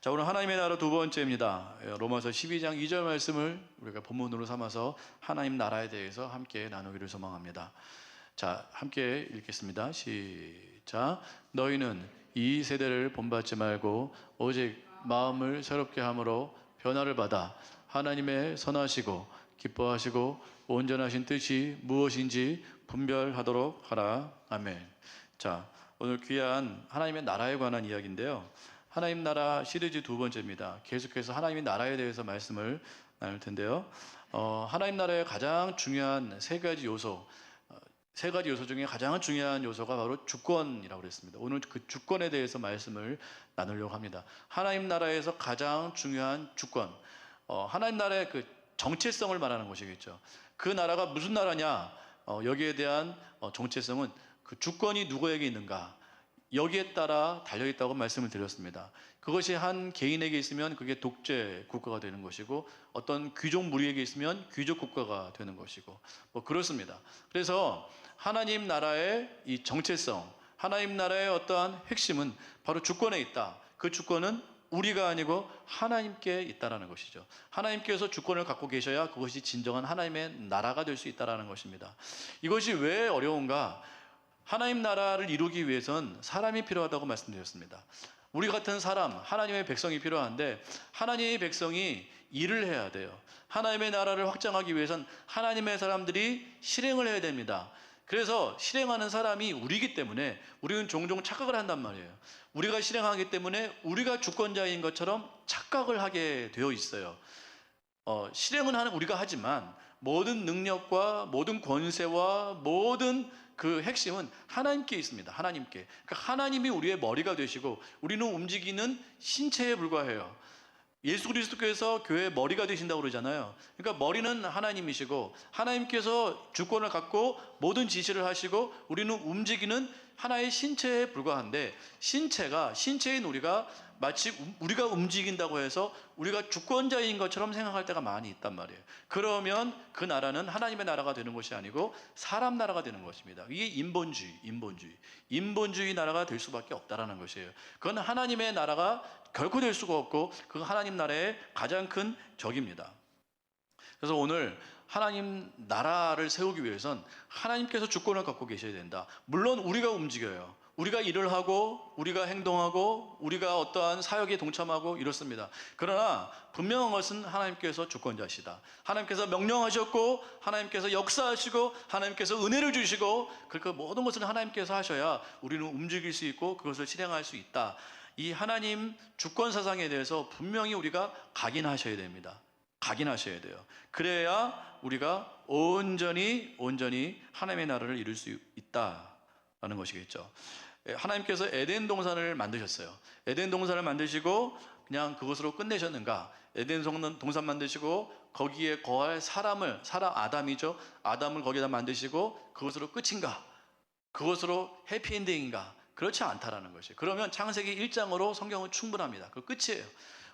자, 오늘 하나님의 나라 두 번째입니다. 로마서 12장 2절 말씀을 우리가 본문으로 삼아서 하나님 나라에 대해서 함께 나누기를 소망합니다. 자, 함께 읽겠습니다. 시작. 너희는 이 세대를 본받지 말고 오직 마음을 새롭게 함으로 변화를 받아 하나님의 선하시고 기뻐하시고 온전하신 뜻이 무엇인지 분별하도록 하라. 아멘. 자, 오늘 귀한 하나님의 나라에 관한 이야기인데요. 하나님 나라 시리즈 두 번째입니다. 계속해서 하나님의 나라에 대해서 말씀을 나눌 텐데요. 하나님 나라의 가장 중요한 세 가지 요소 중에 가장 중요한 요소가 바로 주권이라고 그랬습니다. 오늘 그 주권에 대해서 말씀을 나누려고 합니다. 하나님 나라에서 가장 중요한 주권, 하나님 나라의 그 정체성을 말하는 것이겠죠. 그 나라가 무슨 나라냐? 여기에 대한 정체성은 그 주권이 누구에게 있는가? 여기에 따라 달려있다고 말씀을 드렸습니다. 그것이 한 개인에게 있으면 그게 독재 국가가 되는 것이고, 어떤 귀족 무리에게 있으면 귀족 국가가 되는 것이고, 뭐 그렇습니다. 그래서 하나님 나라의 이 정체성, 하나님 나라의 어떠한 핵심은 바로 주권에 있다. 그 주권은 우리가 아니고 하나님께 있다라는 것이죠. 하나님께서 주권을 갖고 계셔야 그것이 진정한 하나님의 나라가 될 수 있다라는 것입니다. 이것이 왜 어려운가? 하나님 나라를 이루기 위해선 사람이 필요하다고 말씀드렸습니다. 우리 같은 사람, 하나님의 백성이 필요한데, 하나님의 백성이 일을 해야 돼요. 하나님의 나라를 확장하기 위해선 하나님의 사람들이 실행을 해야 됩니다. 그래서 실행하는 사람이 우리이기 때문에 우리는 종종 착각을 한단 말이에요. 우리가 실행하기 때문에 우리가 주권자인 것처럼 착각을 하게 되어 있어요. 실행은 하는 우리가 하지만 모든 능력과 모든 권세와 모든 그 핵심은 하나님께 있습니다. 하나님께. 그러니까 하나님이 우리의 머리가 되시고 우리는 움직이는 신체에 불과해요. 예수 그리스도께서 교회의 머리가 되신다고 그러잖아요. 그러니까 머리는 하나님이시고 하나님께서 주권을 갖고 모든 지시를 하시고 우리는 움직이는 하나의 신체에 불과한데, 신체인 우리가 마치 우리가 움직인다고 해서 우리가 주권자인 것처럼 생각할 때가 많이 있단 말이에요. 그러면 그 나라는 하나님의 나라가 되는 것이 아니고 사람 나라가 되는 것입니다. 이게 인본주의 나라가 될 수밖에 없다라는 것이에요. 그건 하나님의 나라가 결코 될 수가 없고, 그 하나님 나라의 가장 큰 적입니다. 그래서 오늘 하나님 나라를 세우기 위해선 하나님께서 주권을 갖고 계셔야 된다. 물론 우리가 움직여요. 우리가 일을 하고 우리가 행동하고 우리가 어떠한 사역에 동참하고 이렇습니다. 그러나 분명한 것은 하나님께서 주권자시다. 하나님께서 명령하셨고 하나님께서 역사하시고 하나님께서 은혜를 주시고, 그러니까 모든 것을 하나님께서 하셔야 우리는 움직일 수 있고 그것을 실행할 수 있다. 이 하나님 주권 사상에 대해서 분명히 우리가 각인하셔야 됩니다. 각인하셔야 돼요. 그래야 우리가 온전히 하나님의 나라를 이룰 수 있다라는 것이겠죠. 하나님께서 에덴 동산을 만드셨어요. 에덴 동산을 만드시고 그냥 그것으로 끝내셨는가? 에덴 동산 만드시고 거기에 거할 사람 아담이죠. 아담을 거기다 만드시고 그것으로 끝인가? 그것으로 해피엔딩인가? 그렇지 않다라는 것이에요. 그러면 창세기 1장으로 성경은 충분합니다. 그 끝이에요.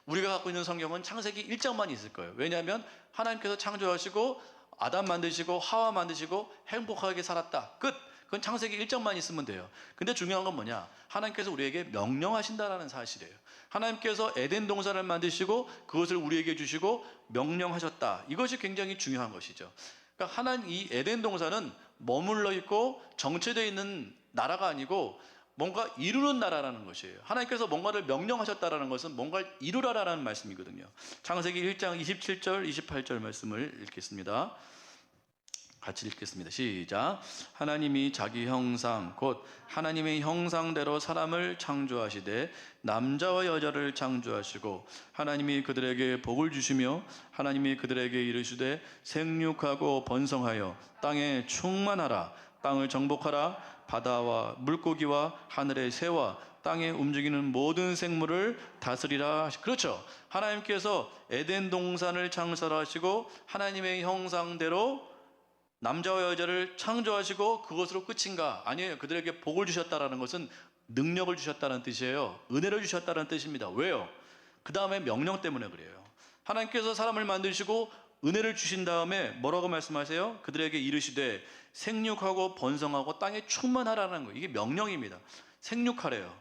우리가 갖고 있는 성경은 창세기 1장만 있을 거예요. 왜냐하면 하나님께서 창조하시고 아담 만드시고 하와 만드시고 행복하게 살았다. 끝. 그건 창세기 1장만 있으면 돼요. 근데 중요한 건 뭐냐? 하나님께서 우리에게 명령하신다라는 사실이에요. 하나님께서 에덴 동산을 만드시고 그것을 우리에게 주시고 명령하셨다. 이것이 굉장히 중요한 것이죠. 그러니까 하나님, 이 에덴 동산은 머물러 있고 정체되어 있는 나라가 아니고 뭔가 이루는 나라라는 것이에요. 하나님께서 뭔가를 명령하셨다라는 것은 뭔가를 이루라라는 말씀이거든요. 창세기 1장 27절 28절 말씀을 읽겠습니다. 같이 읽겠습니다. 시작. 하나님이 자기 형상 곧 하나님의 형상대로 사람을 창조하시되 남자와 여자를 창조하시고 하나님이 그들에게 복을 주시며 하나님이 그들에게 이르시되 생육하고 번성하여 땅에 충만하라. 땅을 정복하라. 바다와 물고기와 하늘의 새와 땅에 움직이는 모든 생물을 다스리라. 그렇죠. 하나님께서 에덴 동산을 창설하시고 하나님의 형상대로 남자와 여자를 창조하시고 그것으로 끝인가? 아니에요. 그들에게 복을 주셨다라는 것은 능력을 주셨다는 뜻이에요. 은혜를 주셨다는 뜻입니다. 왜요? 그 다음에 명령 때문에 그래요. 하나님께서 사람을 만드시고 은혜를 주신 다음에 뭐라고 말씀하세요? 그들에게 이르시되 생육하고 번성하고 땅에 충만하라는 거예요. 이게 명령입니다. 생육하래요.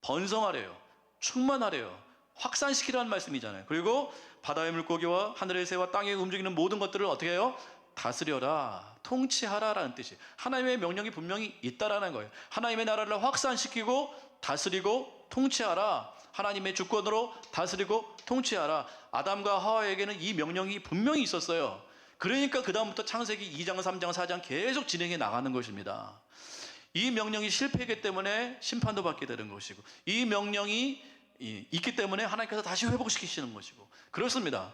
번성하래요. 충만하래요. 확산시키라는 말씀이잖아요. 그리고 바다의 물고기와 하늘의 새와 땅에 움직이는 모든 것들을 어떻게 해요? 다스려라, 통치하라라는 뜻이에요. 하나님의 명령이 분명히 있다라는 거예요. 하나님의 나라를 확산시키고 다스리고 통치하라. 하나님의 주권으로 다스리고 통치하라. 아담과 하와에게는 이 명령이 분명히 있었어요. 그러니까 그 다음부터 창세기 2장, 3장, 4장 계속 진행해 나가는 것입니다. 이 명령이 실패했기 때문에 심판도 받게 되는 것이고, 이 명령이 있기 때문에 하나님께서 다시 회복시키시는 것이고, 그렇습니다.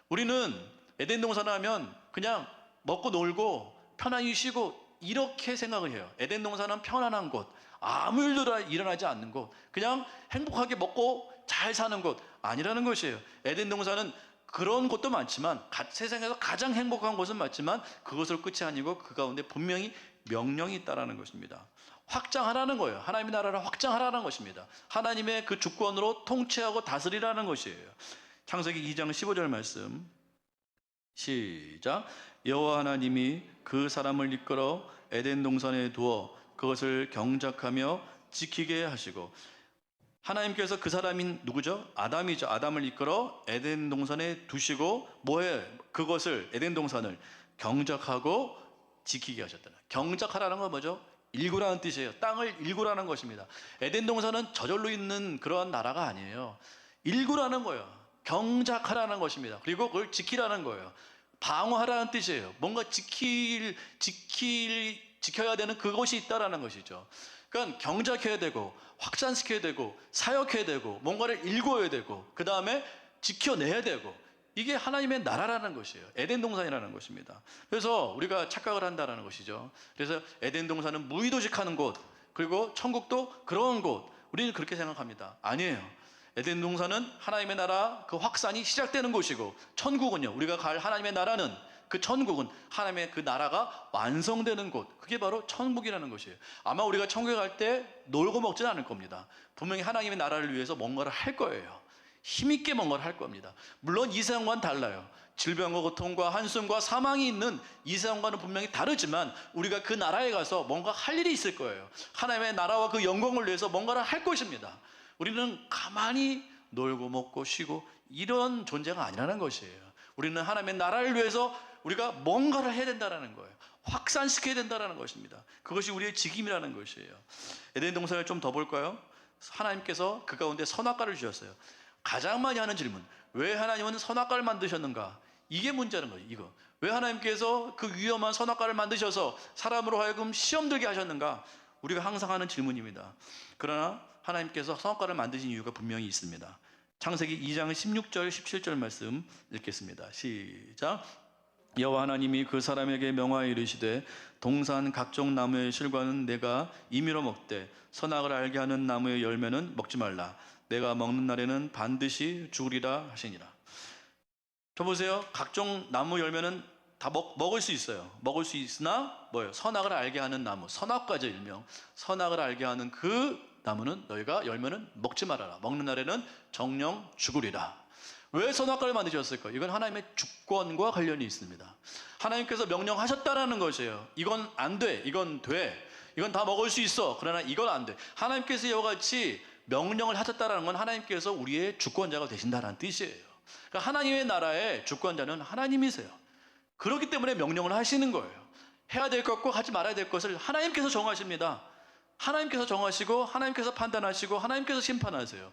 우리는 에덴 동산을 하면 그냥 먹고 놀고 편안히 쉬고 이렇게 생각을 해요. 에덴 동산은 편안한 곳, 아무 일도 일어나지 않는 곳, 그냥 행복하게 먹고 잘 사는 곳 아니라는 것이에요. 에덴 동산은 그런 곳도 많지만, 세상에서 가장 행복한 곳은 맞지만 그것으로 끝이 아니고 그 가운데 분명히 명령이 있다라는 것입니다. 확장하라는 거예요. 하나님의 나라를 확장하라는 것입니다. 하나님의 그 주권으로 통치하고 다스리라는 것이에요. 창세기 2장 15절 말씀 시작. 여호와 하나님이 그 사람을 이끌어 에덴 동산에 두어 그것을 경작하며 지키게 하시고, 하나님께서 그 사람인 누구죠? 아담이죠. 아담을 이끌어 에덴 동산에 두시고 뭐해? 그것을, 에덴 동산을 경작하고 지키게 하셨다. 경작하라는 건 뭐죠? 일구라는 뜻이에요. 땅을 일구라는 것입니다. 에덴 동산은 저절로 있는 그러한 나라가 아니에요. 일구라는 거예요. 경작하라는 것입니다. 그리고 그걸 지키라는 거예요. 방어하라는 뜻이에요. 뭔가 지켜야 되는 그것이 있다라는 것이죠. 그러니까 경작해야 되고 확산시켜야 되고 사역해야 되고 뭔가를 일궈야 되고 그 다음에 지켜내야 되고, 이게 하나님의 나라라는 것이에요. 에덴 동산이라는 것입니다. 그래서 우리가 착각을 한다라는 것이죠. 그래서 에덴 동산은 무의도식하는 곳, 그리고 천국도 그런 곳, 우리는 그렇게 생각합니다. 아니에요. 에덴 동산은 하나님의 나라 그 확산이 시작되는 곳이고, 천국은요, 우리가 갈 하나님의 나라는, 그 천국은 하나님의 그 나라가 완성되는 곳, 그게 바로 천국이라는 것이에요. 아마 우리가 천국에 갈 때 놀고 먹지는 않을 겁니다. 분명히 하나님의 나라를 위해서 뭔가를 할 거예요. 힘있게 뭔가를 할 겁니다. 물론 이 세상과는 달라요. 질병과 고통과 한숨과 사망이 있는 이 세상과는 분명히 다르지만 우리가 그 나라에 가서 뭔가 할 일이 있을 거예요. 하나님의 나라와 그 영광을 위해서 뭔가를 할 것입니다. 우리는 가만히 놀고 먹고 쉬고 이런 존재가 아니라는 것이에요. 우리는 하나님의 나라를 위해서 우리가 뭔가를 해야 된다는 거예요. 확산시켜야 된다는 것입니다. 그것이 우리의 직임이라는 것이에요. 에덴 동산을 좀 더 볼까요? 하나님께서 그 가운데 선악과를 주셨어요. 가장 많이 하는 질문, 왜 하나님은 선악과를 만드셨는가? 이게 문제라는 거예요. 이거 왜 하나님께서 그 위험한 선악과를 만드셔서 사람으로 하여금 시험 들게 하셨는가? 우리가 항상 하는 질문입니다. 그러나 하나님께서 선악과를 만드신 이유가 분명히 있습니다. 창세기 2장 16절 17절 말씀 읽겠습니다. 시작. 여호와 하나님이 그 사람에게 명하여 이르시되 동산 각종 나무의 실과는 내가 임의로 먹되 선악을 알게 하는 나무의 열매는 먹지 말라. 내가 먹는 날에는 반드시 죽으리라 하시니라. 저 보세요. 각종 나무 열매는 다 먹을 수 있어요. 먹을 수 있으나 뭐예요? 선악을 알게 하는 나무, 선악과죠 일명. 선악을 알게 하는 그 나무는 너희가 열매는 먹지 말아라. 먹는 날에는 정령 죽으리라. 왜 선악과를 만드셨을까요? 이건 하나님의 주권과 관련이 있습니다. 하나님께서 명령하셨다라는 것이에요. 이건 안 돼, 이건 돼, 이건 다 먹을 수 있어, 그러나 이건 안 돼. 하나님께서 이와 같이 명령을 하셨다라는 건 하나님께서 우리의 주권자가 되신다는 뜻이에요. 그러니까 하나님의 나라의 주권자는 하나님이세요. 그렇기 때문에 명령을 하시는 거예요. 해야 될 것과 하지 말아야 될 것을 하나님께서 정하십니다. 하나님께서 정하시고 하나님께서 판단하시고 하나님께서 심판하세요.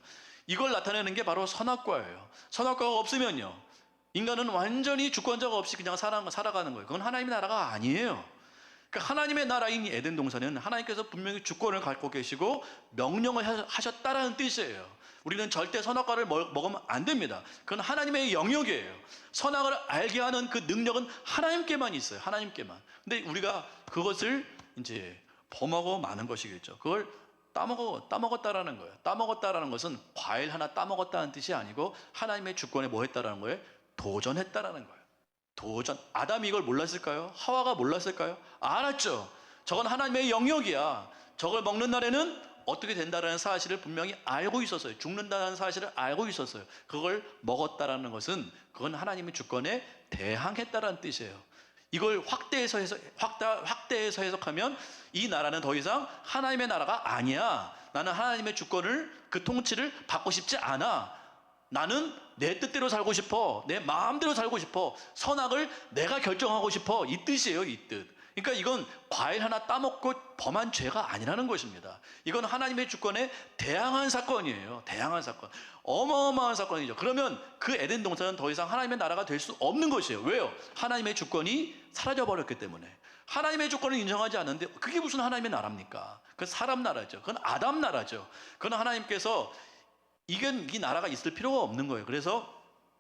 이걸 나타내는 게 바로 선악과예요. 선악과가 없으면요, 인간은 완전히 주권자가 없이 그냥 살아가는 거예요. 그건 하나님의 나라가 아니에요. 그러니까 하나님의 나라인 에덴 동산은 하나님께서 분명히 주권을 갖고 계시고 명령을 하셨다라는 뜻이에요. 우리는 절대 선악과를 먹으면 안 됩니다. 그건 하나님의 영역이에요. 선악을 알게 하는 그 능력은 하나님께만 있어요. 하나님께만. 근데 우리가 그것을 이제 범하고 마는 것이겠죠. 그걸 따먹었다라는 거예요. 따먹었다라는 것은 과일 하나 따먹었다는 뜻이 아니고 하나님의 주권에 뭐 했다라는 거예요? 도전했다라는 거예요. 도전. 아담이 이걸 몰랐을까요? 하와가 몰랐을까요? 알았죠. 저건 하나님의 영역이야. 저걸 먹는 날에는 어떻게 된다라는 사실을 분명히 알고 있었어요. 죽는다는 사실을 알고 있었어요. 그걸 먹었다라는 것은 그건 하나님의 주권에 대항했다라는 뜻이에요. 이걸 확대해서 해석하면 이 나라는 더 이상 하나님의 나라가 아니야. 나는 하나님의 주권을, 그 통치를 받고 싶지 않아. 나는 내 뜻대로 살고 싶어. 내 마음대로 살고 싶어. 선악을 내가 결정하고 싶어. 이 뜻이에요, 이 뜻. 그러니까 이건 과일 하나 따먹고 범한 죄가 아니라는 것입니다. 이건 하나님의 주권에 대항한 사건이에요. 대항한 사건. 어마어마한 사건이죠. 그러면 그 에덴 동산은 더 이상 하나님의 나라가 될 수 없는 것이에요. 왜요? 하나님의 주권이 사라져버렸기 때문에. 하나님의 주권을 인정하지 않는데 그게 무슨 하나님의 나라입니까? 그건 사람 나라죠. 그건 아담 나라죠. 그건 하나님께서 이 나라가 있을 필요가 없는 거예요. 그래서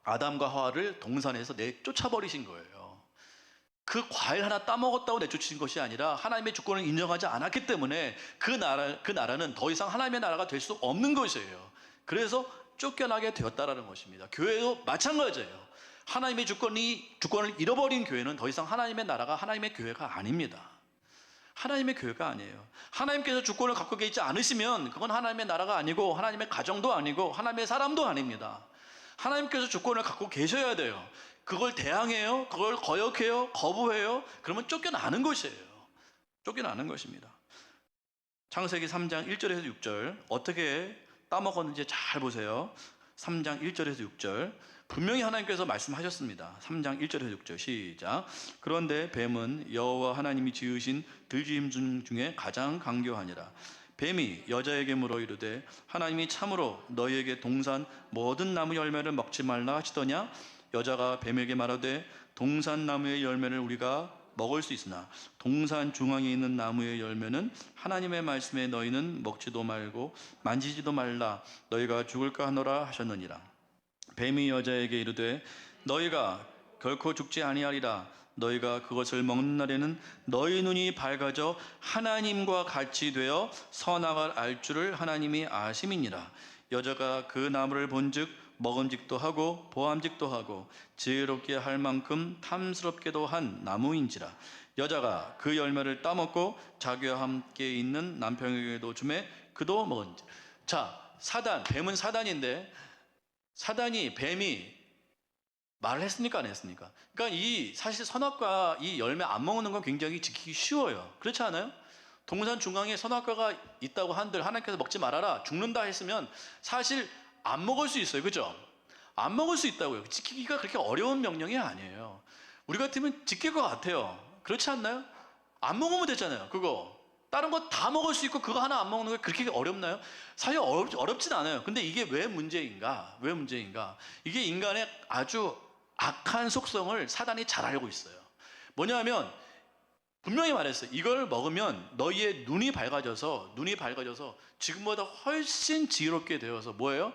아담과 하와를 동산에서 내쫓아버리신 거예요. 그 과일 하나 따먹었다고 내쫓으신 것이 아니라 하나님의 주권을 인정하지 않았기 때문에 그 나라는 더 이상 하나님의 나라가 될 수 없는 것이에요. 그래서 쫓겨나게 되었다라는 것입니다. 교회도 마찬가지예요. 하나님의 주권을 잃어버린 교회는 더 이상 하나님의 나라가 하나님의 교회가 아닙니다. 하나님의 교회가 아니에요. 하나님께서 주권을 갖고 계시지 않으시면 그건 하나님의 나라가 아니고 하나님의 가정도 아니고 하나님의 사람도 아닙니다. 하나님께서 주권을 갖고 계셔야 돼요. 그걸 대항해요? 그걸 거역해요? 거부해요? 그러면 쫓겨나는 것이에요. 쫓겨나는 것입니다. 창세기 3장 1절에서 6절 어떻게 따먹었는지 잘 보세요. 3장 1절에서 6절 분명히 하나님께서 말씀하셨습니다. 3장 1절에서 6절 시작. 그런데 뱀은 여호와 하나님이 지으신 들짐승 중에 가장 강교하니라. 뱀이 여자에게 물어 이르되 하나님이 참으로 너희에게 동산 모든 나무 열매를 먹지 말라 하시더냐. 여자가 뱀에게 말하되 동산 나무의 열매를 우리가 먹을 수 있으나 동산 중앙에 있는 나무의 열매는 하나님의 말씀에 너희는 먹지도 말고 만지지도 말라 너희가 죽을까 하노라 하셨느니라. 뱀이 여자에게 이르되 너희가 결코 죽지 아니하리라. 너희가 그것을 먹는 날에는 너희 눈이 밝아져 하나님과 같이 되어 선악을 알 줄을 하나님이 아심이니라. 여자가 그 나무를 본즉 먹음직도 하고 보암직도 하고 지혜롭게 할 만큼 탐스럽게도 한 나무인지라. 여자가 그 열매를 따먹고 자기와 함께 있는 남편에게도 주매 그도 먹은지라. 자, 뱀은 사단인데 뱀이 말을 했습니까? 안 했습니까? 그러니까 사실 선악과 이 열매 안 먹는 건 굉장히 지키기 쉬워요. 그렇지 않아요? 동산 중앙에 선악과가 있다고 한들 하나님께서 먹지 말아라 죽는다 했으면 사실 안 먹을 수 있어요. 그죠? 안 먹을 수 있다고요. 지키기가 그렇게 어려운 명령이 아니에요. 우리 같으면 지킬 것 같아요. 그렇지 않나요? 안 먹으면 되잖아요. 그거 다른 거 다 먹을 수 있고 그거 하나 안 먹는 게 그렇게 어렵나요? 사실 어렵진 않아요. 근데 이게 왜 문제인가? 이게 인간의 아주 악한 속성을 사단이 잘 알고 있어요. 뭐냐면 분명히 말했어요. 이걸 먹으면 너희의 눈이 밝아져서 지금보다 훨씬 지혜롭게 되어서 뭐예요?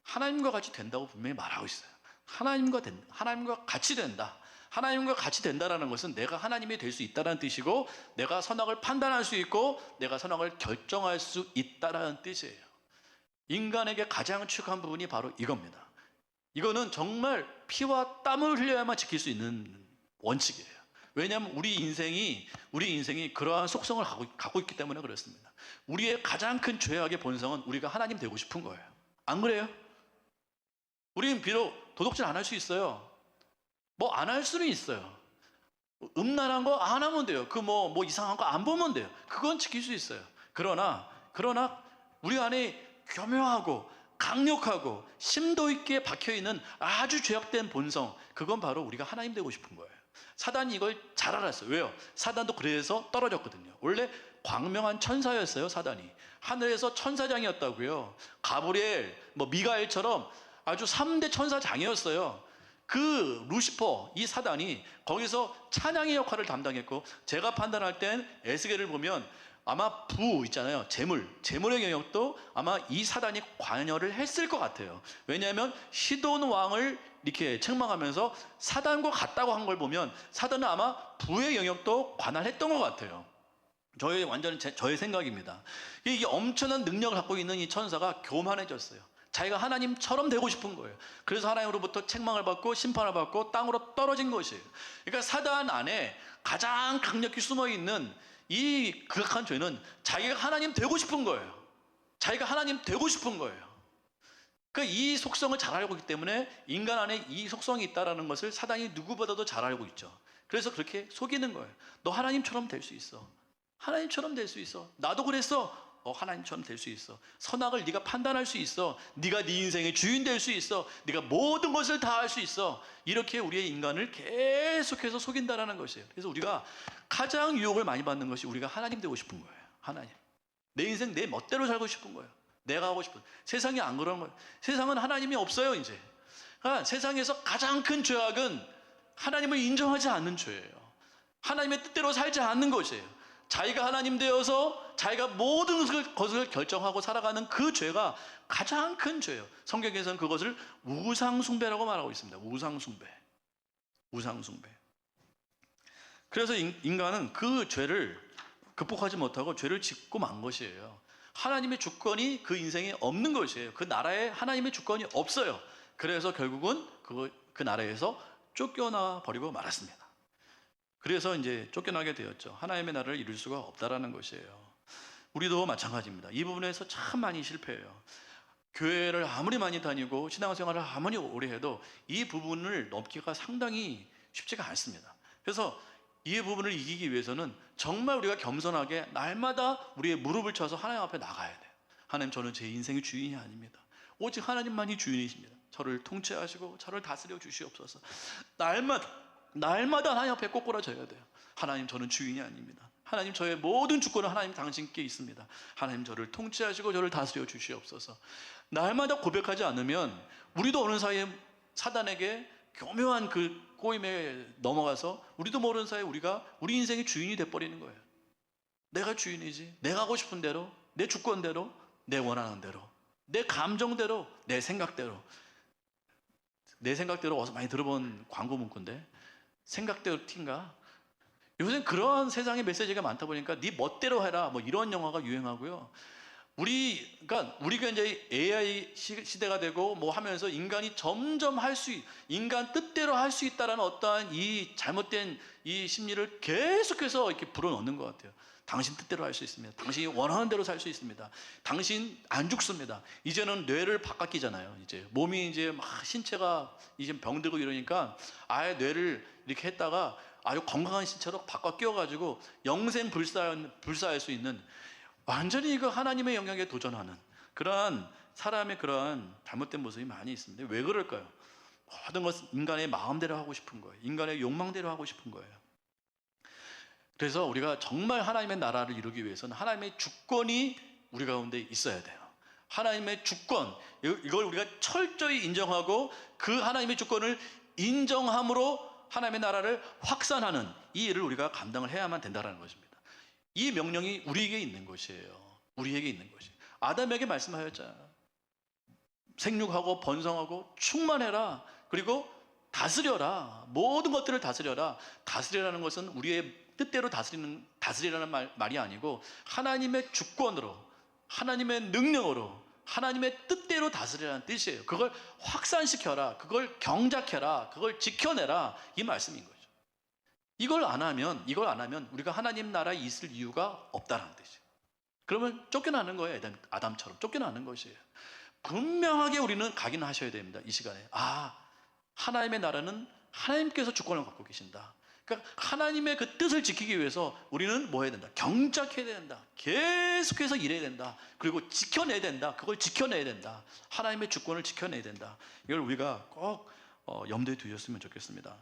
하나님과 같이 된다고 분명히 말하고 있어요. 하나님과 같이 된다. 하나님과 같이 된다라는 것은 내가 하나님이 될 수 있다는 뜻이고 내가 선악을 판단할 수 있고 내가 선악을 결정할 수 있다는 뜻이에요. 인간에게 가장 취약한 부분이 바로 이겁니다. 이거는 정말 피와 땀을 흘려야만 지킬 수 있는 원칙이에요. 왜냐하면 우리 인생이 그러한 속성을 갖고 있기 때문에 그렇습니다. 우리의 가장 큰 죄악의 본성은 우리가 하나님 되고 싶은 거예요. 안 그래요? 우리는 비록 도둑질 안 할 수 있어요. 뭐 안 할 수는 있어요. 음란한 거 안 하면 돼요. 뭐 이상한 거 안 보면 돼요. 그건 지킬 수 있어요. 그러나 우리 안에 교묘하고 강력하고 심도 있게 박혀있는 아주 죄악된 본성, 그건 바로 우리가 하나님 되고 싶은 거예요. 사단이 이걸 잘 알았어요. 왜요? 사단도 그래서 떨어졌거든요. 원래 광명한 천사였어요. 사단이 하늘에서 천사장이었다고요. 가브리엘, 미가엘처럼 아주 3대 천사장이었어요. 그 루시퍼, 이 사단이 거기서 찬양의 역할을 담당했고, 제가 판단할 땐 에스겔을 보면 아마 있잖아요. 재물의 영역도 아마 이 사단이 관여를 했을 것 같아요. 왜냐하면 시돈 왕을 이렇게 책망하면서 사단과 같다고 한 걸 보면 사단은 아마 부의 영역도 관할했던 것 같아요. 저의 생각입니다. 이게 엄청난 능력을 갖고 있는 이 천사가 교만해졌어요. 자기가 하나님처럼 되고 싶은 거예요. 그래서 하나님으로부터 책망을 받고 심판을 받고 땅으로 떨어진 것이에요. 그러니까 사단 안에 가장 강력히 숨어있는 이 극악한 죄는 자기가 하나님 되고 싶은 거예요. 그러니까 이 속성을 잘 알고 있기 때문에 인간 안에 이 속성이 있다는 것을 사단이 누구보다도 잘 알고 있죠. 그래서 그렇게 속이는 거예요. 너 하나님처럼 될 수 있어. 나도 그랬어. 하나님처럼 될 수 있어. 선악을 네가 판단할 수 있어. 네가 네 인생의 주인 될 수 있어. 네가 모든 것을 다 할 수 있어. 이렇게 우리의 인간을 계속해서 속인다라는 것이에요. 그래서 우리가 가장 유혹을 많이 받는 것이 우리가 하나님 되고 싶은 거예요. 하나님. 내 인생 내 멋대로 살고 싶은 거예요. 내가 하고 싶은. 세상이 안 그런 거예요. 세상은 하나님이 없어요, 이제. 그러니까 세상에서 가장 큰 죄악은 하나님을 인정하지 않는 죄예요. 하나님의 뜻대로 살지 않는 것이에요. 자기가 하나님 되어서 자기가 모든 것을 결정하고 살아가는 그 죄가 가장 큰 죄예요. 성경에서는 그것을 우상숭배라고 말하고 있습니다. 우상숭배. 우상숭배. 그래서 인간은 그 죄를 극복하지 못하고 죄를 짓고 만 것이에요. 하나님의 주권이 그 인생에 없는 것이에요. 그 나라에 하나님의 주권이 없어요. 그래서 결국은 그 나라에서 쫓겨나 버리고 말았습니다. 그래서 이제 쫓겨나게 되었죠. 하나님의 나라를 이룰 수가 없다라는 것이에요. 우리도 마찬가지입니다. 이 부분에서 참 많이 실패해요. 교회를 아무리 많이 다니고 신앙생활을 아무리 오래 해도 이 부분을 넘기가 상당히 쉽지가 않습니다. 그래서 이 부분을 이기기 위해서는 정말 우리가 겸손하게 날마다 우리의 무릎을 쳐서 하나님 앞에 나가야 돼요. 하나님, 저는 제 인생의 주인이 아닙니다. 오직 하나님만이 주인이십니다. 저를 통치하시고 저를 다스려 주시옵소서. 날마다 하나님 앞에 꼬꾸라져야 돼요. 하나님, 저는 주인이 아닙니다. 하나님, 저의 모든 주권은 하나님 당신께 있습니다. 하나님, 저를 통치하시고 저를 다스려 주시옵소서. 날마다 고백하지 않으면 우리도 어느 사이에 사단에게 교묘한 그 꼬임에 넘어가서 우리도 모르는 사이에 우리가 우리 인생의 주인이 돼버리는 거예요. 내가 주인이지. 내가 하고 싶은 대로, 내 주권대로, 내 원하는 대로, 내 감정대로, 내 생각대로. 내 생각대로 어디서 많이 들어본 광고 문구인데, 생각대로 틴가? 요새 그런 세상의 메시지가 많다 보니까 네 멋대로 해라, 뭐 이런 영화가 유행하고요. 그러니까 우리가 이제 AI 시대가 되고 뭐 하면서 인간이 점점 인간 뜻대로 할 수 있다라는 어떠한 이 잘못된 이 심리를 계속해서 이렇게 불어넣는 것 같아요. 당신 뜻대로 할 수 있습니다. 당신이 원하는 대로 살 수 있습니다. 당신 안 죽습니다. 이제는 뇌를 바꿔끼잖아요. 이제 몸이 이제 막 신체가 이제 병들고 이러니까 아예 뇌를 이렇게 했다가 아주 건강한 신체로 바꿔 끼워가지고 영생 불사할 수 있는, 완전히 이거 하나님의 영역에 도전하는 그러한 사람의 그러한 잘못된 모습이 많이 있습니다. 왜 그럴까요? 모든 것은 인간의 마음대로 하고 싶은 거예요. 인간의 욕망대로 하고 싶은 거예요. 그래서 우리가 정말 하나님의 나라를 이루기 위해서는 하나님의 주권이 우리 가운데 있어야 돼요. 하나님의 주권, 이걸 우리가 철저히 인정하고 그 하나님의 주권을 인정함으로 하나님의 나라를 확산하는 이 일을 우리가 감당을 해야만 된다는 것입니다. 이 명령이 우리에게 있는 것이에요. 우리에게 있는 것이에요. 아담에게 말씀하였잖아요. 생육하고 번성하고 충만해라. 그리고 다스려라. 모든 것들을 다스려라. 다스리라는 것은 우리의 뜻대로 다스리라는 말이 아니고 하나님의 주권으로, 하나님의 능력으로, 하나님의 뜻대로 다스리라는 뜻이에요. 그걸 확산시켜라. 그걸 경작해라. 그걸 지켜내라. 이 말씀인 거죠. 이걸 안 하면 우리가 하나님 나라에 있을 이유가 없다는 뜻이에요. 그러면 쫓겨나는 거예요. 아담처럼 쫓겨나는 것이에요. 분명하게 우리는 각인하셔야 됩니다. 이 시간에. 하나님의 나라는 하나님께서 주권을 갖고 계신다. 그러니까 하나님의 그 뜻을 지키기 위해서 우리는 뭐 해야 된다? 경작해야 된다. 계속해서 일해야 된다. 그리고 지켜내야 된다. 그걸 지켜내야 된다. 하나님의 주권을 지켜내야 된다. 이걸 우리가 꼭 염두에 두셨으면 좋겠습니다.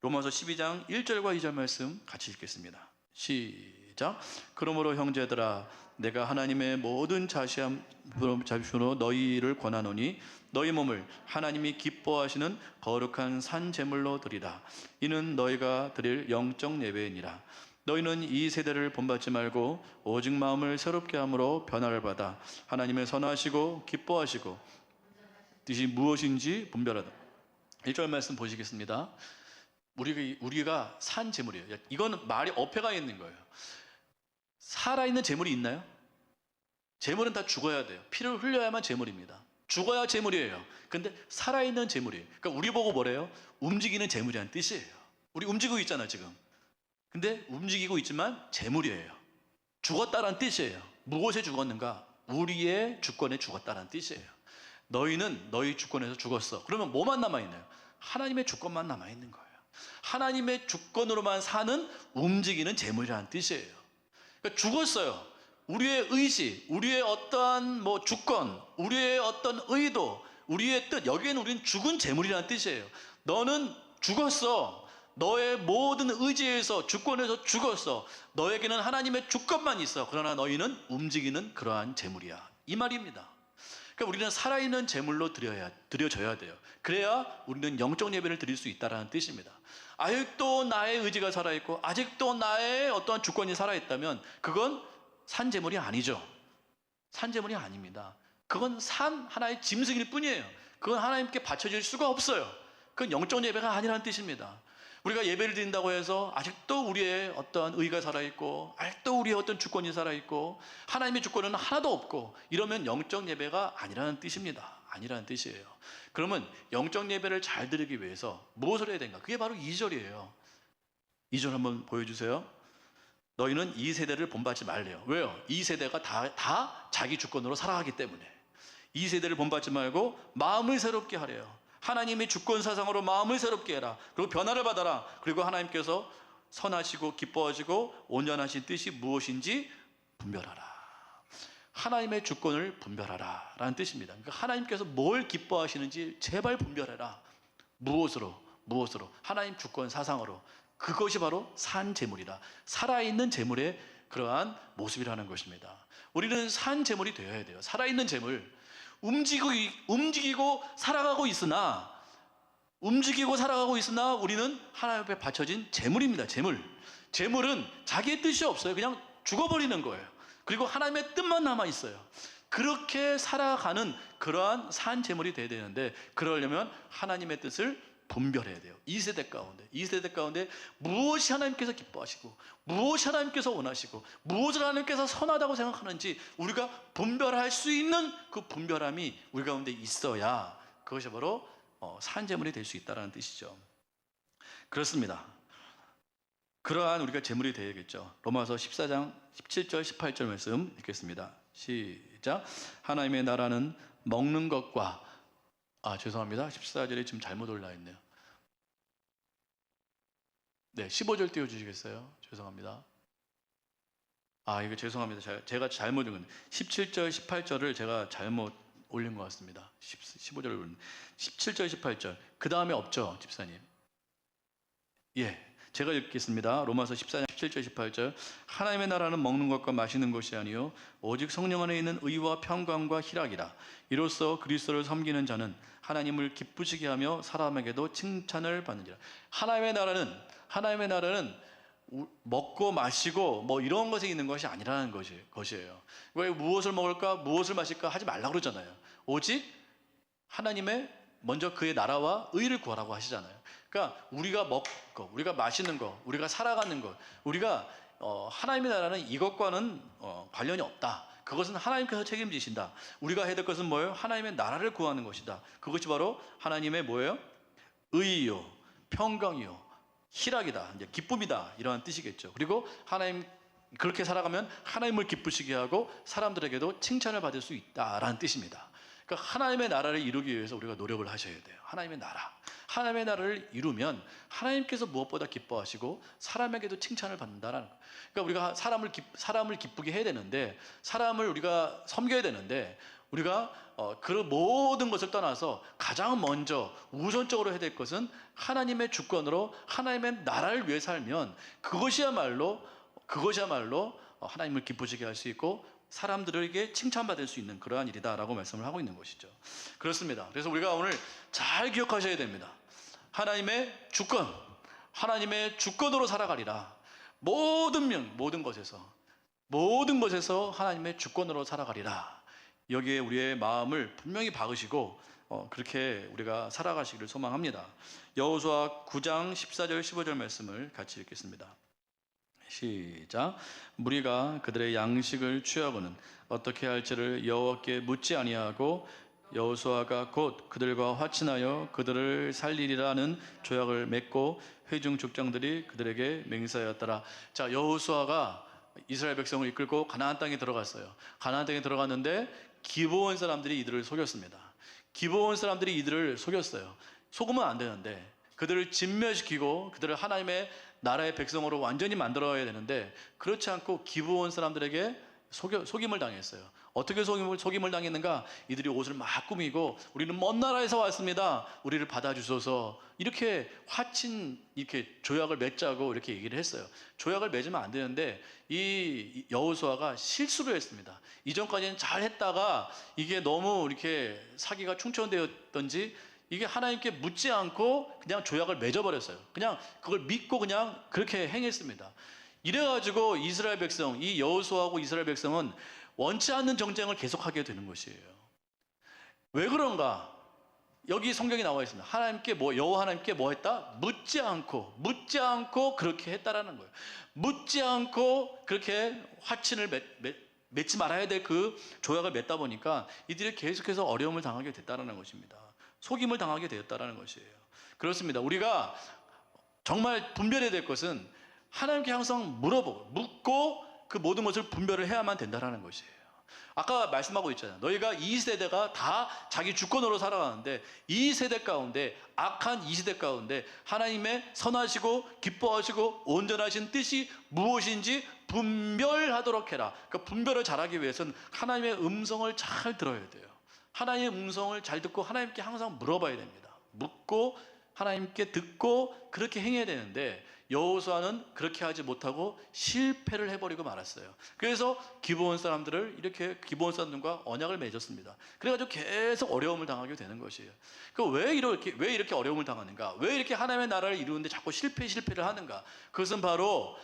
로마서 12장 1절과 2절 말씀 같이 읽겠습니다. 시작. 그러므로 형제들아, 내가 하나님의 모든 자비심으로 너희를 권하노니 너희 몸을 하나님이 기뻐하시는 거룩한 산 제물로 드리라. 이는 너희가 드릴 영적 예배이니라. 너희는 이 세대를 본받지 말고 오직 마음을 새롭게 함으로 변화를 받아 하나님의 선하시고 기뻐하시고 뜻이 무엇인지 분별하다. 1절 말씀 보시겠습니다. 우리가 산 제물이에요. 이거는 말이 어폐가 있는 거예요. 살아있는 제물이 있나요? 제물은 다 죽어야 돼요. 피를 흘려야만 제물입니다. 죽어야 제물이에요. 근데 살아있는 제물이에요. 그러니까 우리 보고 뭐래요? 움직이는 제물이라는 뜻이에요. 우리 움직이고 있잖아 지금. 근데 움직이고 있지만 제물이에요. 죽었다라는 뜻이에요. 무엇에 죽었는가? 우리의 주권에 죽었다라는 뜻이에요. 너희는 너희 주권에서 죽었어. 그러면 뭐만 남아있나요? 하나님의 주권만 남아있는 거예요. 하나님의 주권으로만 사는 움직이는 제물이라는 뜻이에요. 그러니까 죽었어요. 우리의 의지, 우리의 어떠한 주권, 우리의 어떤 의도, 우리의 뜻, 여기에는 우리는 죽은 재물이라는 뜻이에요. 너는 죽었어. 너의 모든 의지에서, 주권에서 죽었어. 너에게는 하나님의 주권만 있어. 그러나 너희는 움직이는 그러한 재물이야. 이 말입니다. 그러니까 우리는 살아있는 재물로 드려져야 돼요. 그래야 우리는 영적 예배를 드릴 수 있다는 뜻입니다. 아직도 나의 의지가 살아있고 아직도 나의 어떠한 주권이 살아있다면 그건 산 재물이 아니죠. 산 재물이 아닙니다. 그건 산 하나의 짐승일 뿐이에요. 그건 하나님께 바쳐질 수가 없어요. 그건 영적 예배가 아니라는 뜻입니다. 우리가 예배를 드린다고 해서 아직도 우리의 어떠한 의가 살아있고 아직도 우리의 어떤 주권이 살아있고 하나님의 주권은 하나도 없고 이러면 영적 예배가 아니라는 뜻입니다. 아니라는 뜻이에요. 그러면 영적 예배를 잘 드리기 위해서 무엇을 해야 되는가? 그게 바로 2절이에요. 2절 한번 보여주세요. 너희는 이 세대를 본받지 말래요. 왜요? 이 세대가 다 자기 주권으로 살아가기 때문에. 이 세대를 본받지 말고 마음을 새롭게 하래요. 하나님의 주권 사상으로 마음을 새롭게 해라. 그리고 변화를 받아라. 그리고 하나님께서 선하시고 기뻐하시고 온전하신 뜻이 무엇인지 분별하라. 하나님의 주권을 분별하라 라는 뜻입니다. 그러니까 하나님께서 뭘 기뻐하시는지 제발 분별해라. 무엇으로 하나님 주권 사상으로. 그것이 바로 산 재물이라. 살아있는 재물의 그러한 모습이라는 것입니다. 우리는 산 재물이 되어야 돼요. 살아있는 재물. 움직이고 살아가고 있으나 우리는 하나님 앞에 바쳐진 재물입니다. 재물은 자기의 뜻이 없어요. 그냥 죽어버리는 거예요. 그리고 하나님의 뜻만 남아있어요. 그렇게 살아가는 그러한 산 재물이 돼야 되는데, 그러려면 하나님의 뜻을 분별해야 돼요. 이 세대 가운데 무엇이 하나님께서 기뻐하시고 무엇이 하나님께서 원하시고 무엇을 하나님께서 선하다고 생각하는지 우리가 분별할 수 있는 그 분별함이 우리 가운데 있어야 그것이 바로 산재물이 될 수 있다는 뜻이죠. 그렇습니다. 그러한 우리가 재물이 되어야겠죠. 로마서 14장 17절 18절 말씀 읽겠습니다. 시작. 하나님의 나라는 먹는 것과 죄송합니다. 14절에 지금 잘못 올라있네요. 네, 15절 띄워주시겠어요? 죄송합니다. 이거 죄송합니다. 제가 잘못 읽은 건데 17절, 18절을 제가 잘못 올린 것 같습니다. 15절을 올린 17절, 18절. 그 다음에 없죠, 집사님? 예, 제가 읽겠습니다. 로마서 14장 17절, 18절. 하나님의 나라는 먹는 것과 마시는 것이 아니요 오직 성령 안에 있는 의와 평강과 희락이라. 이로써 그리스도를 섬기는 자는 하나님을 기쁘시게 하며 사람에게도 칭찬을 받느니라. 하나님의 나라는 먹고 마시고 이런 것에 있는 것이 아니라는 것이에요. 왜 무엇을 먹을까, 무엇을 마실까 하지 말라고 그러잖아요. 오직 하나님의 먼저 그의 나라와 의를 구하라고 하시잖아요. 그러니까 우리가 먹고, 우리가 마시는 것, 우리가 살아가는 것, 우리가 하나님의 나라는 이것과는 관련이 없다. 그것은 하나님께서 책임지신다. 우리가 해야 될 것은 뭐예요? 하나님의 나라를 구하는 것이다. 그것이 바로 하나님의 뭐예요? 의요, 평강이요, 희락이다, 이제 기쁨이다, 이러한 뜻이겠죠. 그리고 그렇게 살아가면 하나님을 기쁘시게 하고 사람들에게도 칭찬을 받을 수 있다라는 뜻입니다. 그러니까 하나님의 나라를 이루기 위해서 우리가 노력을 하셔야 돼요. 하나님의 나라를 이루면 하나님께서 무엇보다 기뻐하시고 사람에게도 칭찬을 받는다라는 거예요. 그러니까 우리가 사람을 기쁘게 해야 되는데, 사람을 우리가 섬겨야 되는데, 우리가 그 모든 것을 떠나서 가장 먼저 우선적으로 해야 될 것은 하나님의 주권으로 하나님의 나라를 위해 살면 그것이야말로 하나님을 기쁘시게 할 수 있고 사람들에게 칭찬받을 수 있는 그러한 일이다라고 말씀을 하고 있는 것이죠. 그렇습니다. 그래서 우리가 오늘 잘 기억하셔야 됩니다. 하나님의 주권으로 살아가리라. 모든 것에서 하나님의 주권으로 살아가리라. 여기에 우리의 마음을 분명히 박으시고 그렇게 우리가 살아가시기를 소망합니다. 여호수아 9장 14절 15절 말씀을 같이 읽겠습니다. 시작. 무리가 그들의 양식을 취하고는 어떻게 할지를 여호와께 묻지 아니하고 여호수아가 곧 그들과 화친하여 그들을 살리리라는 조약을 맺고 회중 족장들이 그들에게 맹세하였더라. 자, 여호수아가 이스라엘 백성을 이끌고 가나안 땅에 들어갔어요. 가나안 땅에 들어갔는데 기브온 사람들이 이들을 속였습니다. 기브온 사람들이 이들을 속였어요. 속으면 안 되는데 그들을 진멸시키고 그들을 하나님의 나라의 백성으로 완전히 만들어야 되는데 그렇지 않고 기브온 사람들에게 속임을 당했어요. 어떻게 속임을 당했는가? 이들이 옷을 막 꾸미고 우리는 먼 나라에서 왔습니다. 우리를 받아주소서. 이렇게 이렇게 조약을 맺자고 이렇게 얘기를 했어요. 조약을 맺으면 안 되는데 이 여호수아가 실수를 했습니다. 이전까지는 잘 했다가 이게 너무 이렇게 사기가 충천되었던지 이게 하나님께 묻지 않고 그냥 조약을 맺어버렸어요. 그냥 그걸 믿고 그냥 그렇게 행했습니다. 이래가지고 이스라엘 백성, 이 여호수아하고 이스라엘 백성은 원치 않는 정쟁을 계속하게 되는 것이에요. 왜 그런가? 여기 성경이 나와 있습니다. 여호와 하나님께 뭐 했다? 묻지 않고 그렇게 했다라는 거예요. 묻지 않고 그렇게 화친을 맺지 말아야 될 그 조약을 맺다 보니까 이들이 계속해서 어려움을 당하게 됐다라는 것입니다. 속임을 당하게 되었다라는 것이에요. 그렇습니다. 우리가 정말 분별해야 될 것은 하나님께 항상 묻고 그 모든 것을 분별을 해야만 된다는 것이에요. 아까 말씀하고 있잖아요. 너희가 이 세대가 다 자기 주권으로 살아가는데 이 세대 가운데 악한 이 세대 가운데 하나님의 선하시고 기뻐하시고 온전하신 뜻이 무엇인지 분별하도록 해라. 그러니까 분별을 잘하기 위해서는 하나님의 음성을 잘 들어야 돼요. 하나님의 음성을 잘 듣고 하나님께 항상 물어봐야 됩니다. 묻고 하나님께 듣고 그렇게 행해야 되는데 여호수아는 그렇게 하지 못하고 실패를 해버리고 말았어요. 그래서 기브온 사람들과 언약을 맺었습니다. 그래가지고 계속 어려움을 당하게 되는 것이에요. 왜 이렇게 어려움을 당하는가? 왜 이렇게 하나님의 나라를 이루는데 자꾸 실패를 하는가? 그것은 바로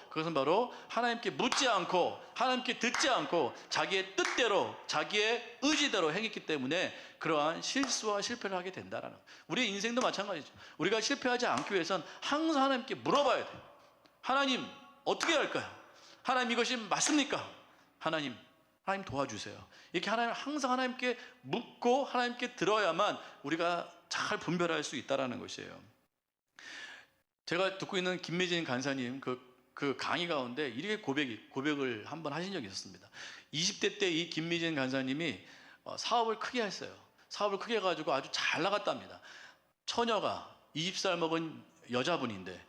하나님께 묻지 않고 하나님께 듣지 않고 자기의 뜻대로 자기의 의지대로 행했기 때문에 그러한 실수와 실패를 하게 된다라는 거예요. 우리의 인생도 마찬가지죠. 우리가 실패하지 않기 위해서는 항상 하나님께 물어봐야 돼요. 하나님 어떻게 할까요? 하나님 이것이 맞습니까? 하나님 도와주세요. 이렇게 항상 하나님께 묻고 하나님께 들어야만 우리가 잘 분별할 수 있다라는 것이에요. 제가 듣고 있는 김미진 간사님 그 강의 가운데 이렇게 고백을 한번 하신 적이 있었습니다. 20대 때 이 김미진 간사님이 사업을 크게 했어요. 사업을 크게 해가지고 아주 잘 나갔답니다. 처녀가 20살 먹은 여자분인데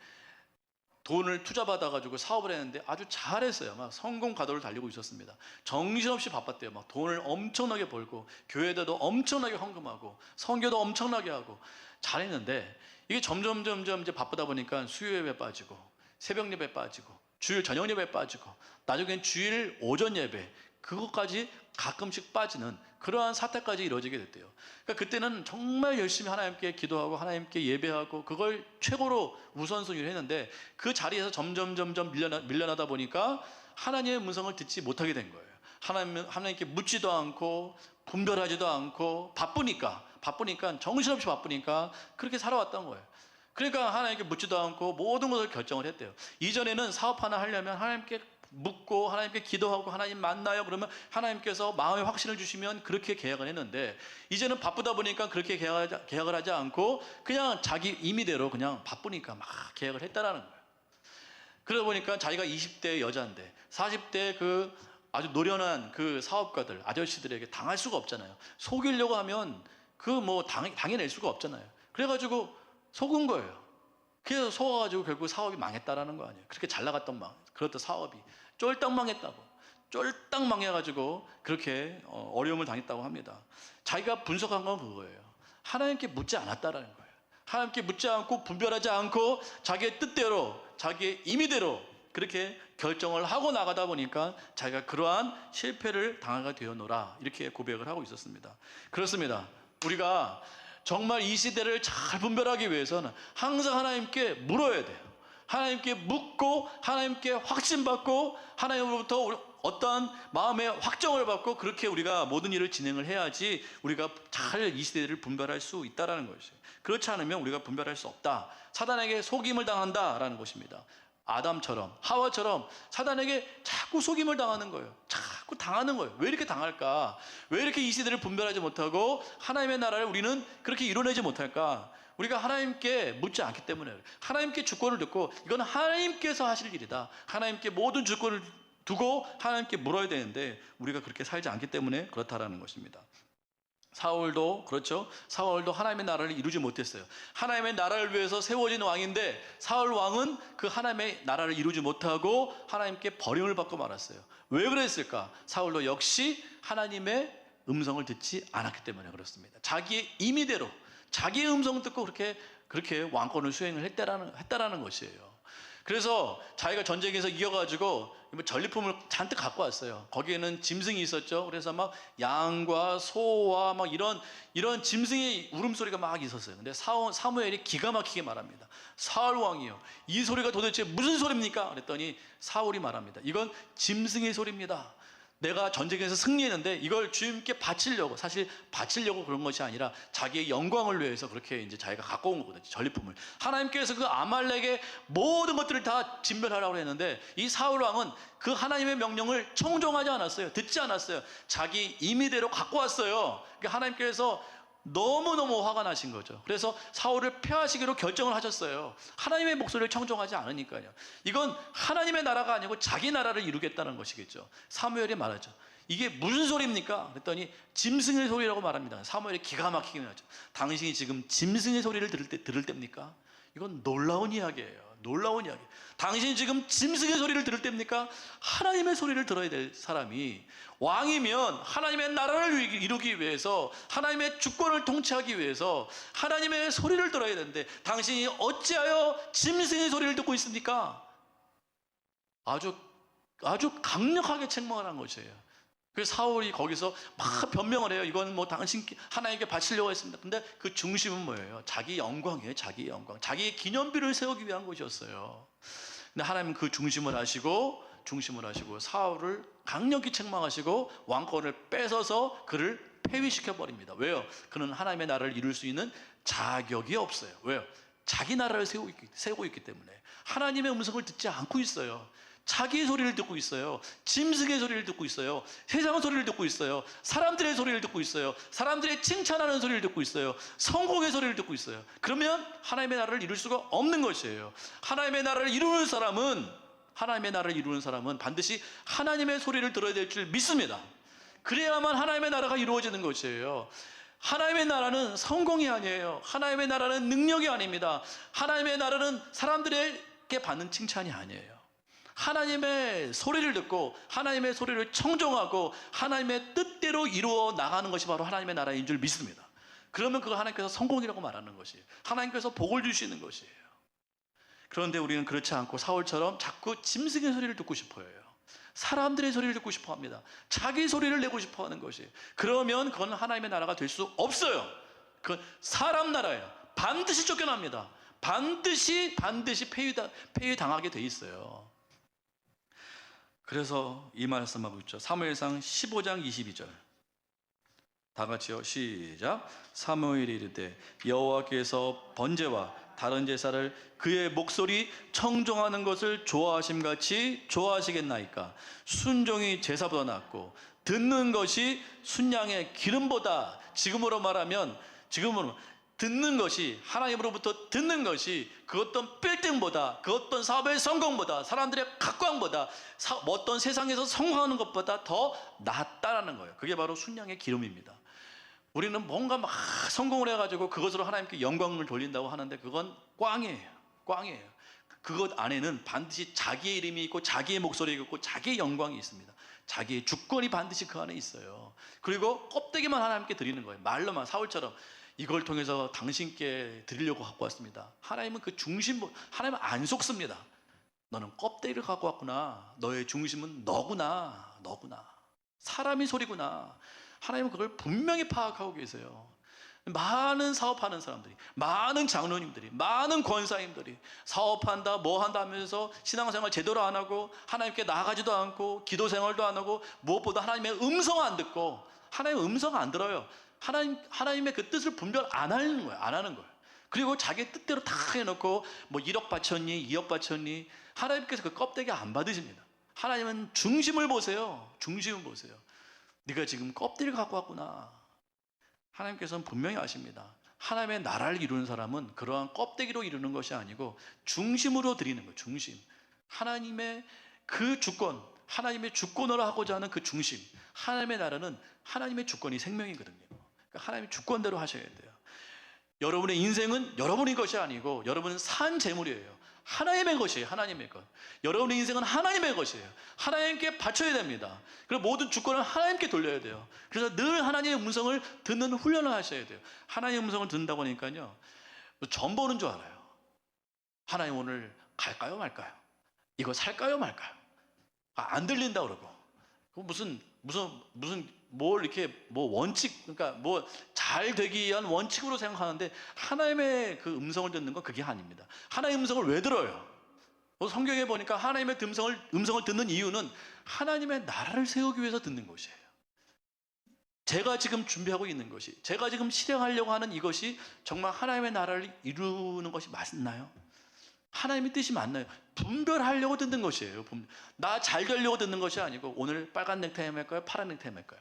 돈을 투자받아가지고 사업을 했는데 아주 잘했어요. 막 성공 가도를 달리고 있었습니다. 정신없이 바빴대요. 막 돈을 엄청나게 벌고 교회에도 엄청나게 헌금하고 선교도 엄청나게 하고 잘했는데 이게 점점 이제 바쁘다 보니까 수요 예배 빠지고 새벽 예배 빠지고 주일 저녁 예배 빠지고 나중엔 주일 오전 예배 그것까지 가끔씩 빠지는 그러한 사태까지 이루어지게 됐대요. 그러니까 그때는 정말 열심히 하나님께 기도하고 하나님께 예배하고 그걸 최고로 우선순위를 했는데 그 자리에서 점점 밀려나다 보니까 하나님의 음성을 듣지 못하게 된 거예요. 하나님께 묻지도 않고 분별하지도 않고 바쁘니까 정신없이 바쁘니까 그렇게 살아왔던 거예요. 그러니까 하나님께 묻지도 않고 모든 것을 결정을 했대요. 이전에는 사업 하나 하려면 하나님께 묻고 하나님께 기도하고 하나님 만나요 그러면 하나님께서 마음의 확신을 주시면 그렇게 계약을 했는데 이제는 바쁘다 보니까 그렇게 계약을 하지 않고 그냥 자기 임의대로 그냥 바쁘니까 막 계약을 했다라는 거예요. 그러다 보니까 자기가 20대 여자인데 40대 그 아주 노련한 그 사업가들 아저씨들에게 당할 수가 없잖아요. 속이려고 하면 당해낼 수가 없잖아요. 그래가지고 속은 거예요. 그래서 속아가지고 결국 사업이 망했다라는 거 아니에요. 그렇게 잘 나갔던 그렇던 사업이 쫄딱 망해가지고 그렇게 어려움을 당했다고 합니다. 자기가 분석한 건 그거예요. 하나님께 묻지 않았다라는 거예요. 하나님께 묻지 않고 분별하지 않고 자기의 뜻대로 자기의 임의대로 그렇게 결정을 하고 나가다 보니까 자기가 그러한 실패를 당하게 되었노라 이렇게 고백을 하고 있었습니다. 그렇습니다. 우리가 정말 이 시대를 잘 분별하기 위해서는 항상 하나님께 물어야 돼요. 하나님께 묻고 하나님께 확신받고 하나님으로부터 어떠한 마음의 확정을 받고 그렇게 우리가 모든 일을 진행을 해야지 우리가 잘 이 시대를 분별할 수 있다는 것이에요. 그렇지 않으면 우리가 분별할 수 없다. 사단에게 속임을 당한다라는 것입니다. 아담처럼 하와처럼 사단에게 자꾸 속임을 당하는 거예요. 자꾸 당하는 거예요. 왜 이렇게 당할까? 왜 이렇게 이 시대를 분별하지 못하고 하나님의 나라를 우리는 그렇게 이뤄내지 못할까? 우리가 하나님께 묻지 않기 때문에 하나님께 주권을 듣고 이건 하나님께서 하실 일이다. 하나님께 모든 주권을 두고 하나님께 물어야 되는데 우리가 그렇게 살지 않기 때문에 그렇다라는 것입니다. 사울도 그렇죠. 사울도 하나님의 나라를 이루지 못했어요. 하나님의 나라를 위해서 세워진 왕인데 사울 왕은 그 하나님의 나라를 이루지 못하고 하나님께 버림을 받고 말았어요. 왜 그랬을까? 사울도 역시 하나님의 음성을 듣지 않았기 때문에 그렇습니다. 자기의 임의대로 자기의 음성 듣고 그렇게 왕권을 수행을 했다라는 것이에요. 그래서 자기가 전쟁에서 이겨가지고 전리품을 잔뜩 갖고 왔어요. 거기에는 짐승이 있었죠. 그래서 막 양과 소와 막 이런 짐승의 울음소리가 막 있었어요. 근데 사무엘이 기가 막히게 말합니다. 사울 왕이요, 이 소리가 도대체 무슨 소리입니까? 그랬더니 사울이 말합니다. 이건 짐승의 소리입니다. 내가 전쟁에서 승리했는데 이걸 주님께 바치려고, 사실 바치려고 그런 것이 아니라 자기의 영광을 위해서 그렇게 이제 자기가 갖고 온 거거든요. 전리품을. 하나님께서 그 아말렉의 모든 것들을 다 진멸하라고 했는데 이 사울 왕은 그 하나님의 명령을 청종하지 않았어요. 듣지 않았어요. 자기 임의대로 갖고 왔어요. 그러니까 하나님께서 너무너무 화가 나신 거죠. 그래서 사울을 폐하시기로 결정을 하셨어요. 하나님의 목소리를 청종하지 않으니까요. 이건 하나님의 나라가 아니고 자기 나라를 이루겠다는 것이겠죠. 사무엘이 말하죠. 이게 무슨 소리입니까? 그랬더니 짐승의 소리라고 말합니다. 사무엘이 기가 막히게 말하죠. 당신이 지금 짐승의 소리를 들을 때입니까? 이건 놀라운 이야기예요. 놀라운 이야기. 당신이 지금 짐승의 소리를 들을 때입니까? 하나님의 소리를 들어야 될 사람이, 왕이면 하나님의 나라를 이루기 위해서, 하나님의 주권을 통치하기 위해서 하나님의 소리를 들어야 되는데 당신이 어찌하여 짐승의 소리를 듣고 있습니까? 아주 강력하게 책망을 한 것이에요. 그래서 사울이 거기서 막 변명을 해요. 이건 뭐 당신 하나님께 바치려고 했습니다. 근데 그 중심은 뭐예요? 자기 영광이에요. 자기 영광. 자기의 기념비를 세우기 위한 것이었어요. 근데 하나님은 그 중심을 하시고 사울을 강력히 책망하시고 왕권을 뺏어서 그를 폐위시켜 버립니다. 왜요? 그는 하나님의 나라를 이룰 수 있는 자격이 없어요. 왜요? 자기 나라를 세우고 있기 때문에. 하나님의 음성을 듣지 않고 있어요. 자기의 소리를 듣고 있어요. 짐승의 소리를 듣고 있어요. 세상의 소리를 듣고 있어요. 사람들의 소리를 듣고 있어요. 사람들의 칭찬하는 소리를 듣고 있어요. 성공의 소리를 듣고 있어요. 그러면 하나님의 나라를 이룰 수가 없는 것이에요. 하나님의 나라를 이루는 사람은 반드시 하나님의 소리를 들어야 될 줄 믿습니다. 그래야만 하나님의 나라가 이루어지는 것이에요. 하나님의 나라는 성공이 아니에요. 하나님의 나라는 능력이 아닙니다. 하나님의 나라는 사람들에게 받는 칭찬이 아니에요. 하나님의 소리를 듣고 하나님의 소리를 청종하고 하나님의 뜻대로 이루어 나가는 것이 바로 하나님의 나라인 줄 믿습니다. 그러면 그걸 하나님께서 성공이라고 말하는 것이에요. 하나님께서 복을 주시는 것이에요. 그런데 우리는 그렇지 않고 사울처럼 자꾸 짐승의 소리를 듣고 싶어 해요. 사람들의 소리를 듣고 싶어 합니다. 자기 소리를 내고 싶어 하는 것이에요. 그러면 그건 하나님의 나라가 될 수 없어요. 그건 사람 나라예요. 반드시 쫓겨납니다. 반드시 폐위당하게 돼 있어요. 그래서 이 말씀하고 있죠. 사무엘상 15장 22절. 다 같이요. 시작. 사무엘이 이르되 여호와께서 번제와 다른 제사를 그의 목소리 청종하는 것을 좋아하심같이 좋아하시겠나이까. 순종이 제사보다 낫고 듣는 것이 순양의 기름보다, 지금으로 듣는 것이, 하나님으로부터 듣는 것이 그 어떤 빌딩보다, 그 어떤 사업의 성공보다, 사람들의 각광보다, 어떤 세상에서 성공하는 것보다 더 낫다라는 거예요. 그게 바로 순양의 기름입니다. 우리는 뭔가 막 성공을 해가지고 그것으로 하나님께 영광을 돌린다고 하는데 그건 꽝이에요. 그것 안에는 반드시 자기의 이름이 있고 자기의 목소리가 있고 자기의 영광이 있습니다. 자기의 주권이 반드시 그 안에 있어요. 그리고 껍데기만 하나님께 드리는 거예요. 말로만. 사울처럼 이걸 통해서 당신께 드리려고 갖고 왔습니다. 하나님은 그 하나님은 안 속습니다. 너는 껍데기를 갖고 왔구나. 너의 중심은 너구나. 사람이 소리구나. 하나님은 그걸 분명히 파악하고 계세요. 많은 사업하는 사람들이, 많은 장로님들이, 많은 권사님들이 사업한다, 뭐 한다 하면서 신앙생활 제대로 안 하고 거하나님께 나아가지도 않고 기도 생활도 안 하고 무엇보다 하나님의 음성 안 듣고, 하나님의 음성 안 들어요. 하나님의 그 뜻을 분별 안 하는 거예요. 그리고 자기 뜻대로 다 해놓고 뭐 1억 바쳤니 2억 바쳤니, 하나님께서 그 껍데기 안 받으십니다. 하나님은 중심을 보세요. 네가 지금 껍데기를 갖고 왔구나. 하나님께서는 분명히 아십니다. 하나님의 나라를 이루는 사람은 그러한 껍데기로 이루는 것이 아니고 중심으로 드리는 거예요. 중심. 하나님의 그 주권, 하나님의 주권으로 하고자 하는 그 중심. 하나님의 나라는 하나님의 주권이 생명이거든요. 그러니까 하나님의 주권대로 하셔야 돼요. 여러분의 인생은 여러분의 것이 아니고 여러분은 산 재물이에요. 하나님의 것이에요. 하나님의 것. 여러분의 인생은 하나님의 것이에요. 하나님께 바쳐야 됩니다. 그리고 모든 주권을 하나님께 돌려야 돼요. 그래서 늘 하나님의 음성을 듣는 훈련을 하셔야 돼요. 하나님의 음성을 듣는다고 하니까요, 전 보는 줄 알아요. 하나님 오늘 갈까요 말까요? 이거 살까요 말까요? 안 들린다 그러고, 무슨 뭘 이렇게 뭐 원칙, 그러니까 뭐 잘 되기 위한 원칙으로 생각하는데 하나님의 그 음성을 듣는 건 그게 아닙니다. 하나님의 음성을 왜 들어요? 성경에 보니까 하나님의 음성을 듣는 이유는 하나님의 나라를 세우기 위해서 듣는 것이에요. 제가 지금 준비하고 있는 것이, 제가 지금 실행하려고 하는 이것이 정말 하나님의 나라를 이루는 것이 맞나요? 하나님의 뜻이 맞나요? 분별하려고 듣는 것이에요. 나 잘 되려고 듣는 것이 아니고 오늘 빨간 넥타이 할까요? 파란 넥타이 할까요?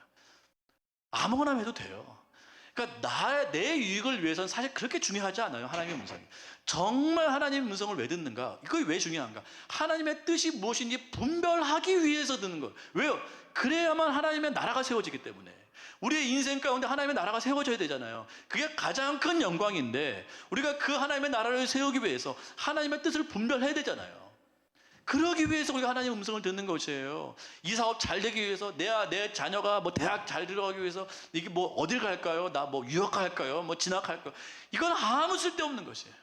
아무거나 해도 돼요. 그러니까 내 유익을 위해서는 사실 그렇게 중요하지 않아요. 하나님의 음성이. 정말 하나님의 음성을 왜 듣는가? 이거 왜 중요한가? 하나님의 뜻이 무엇인지 분별하기 위해서 듣는 거예요. 왜요? 그래야만 하나님의 나라가 세워지기 때문에. 우리의 인생 가운데 하나님의 나라가 세워져야 되잖아요. 그게 가장 큰 영광인데 우리가 그 하나님의 나라를 세우기 위해서 하나님의 뜻을 분별해야 되잖아요. 그러기 위해서 우리가 하나님의 음성을 듣는 것이에요. 이 사업 잘 되기 위해서, 내 자녀가 뭐 대학 잘 들어가기 위해서, 이게 뭐 어딜 갈까요? 나 뭐 유학 갈까요? 뭐 진학할까요? 이건 아무 쓸데없는 것이에요.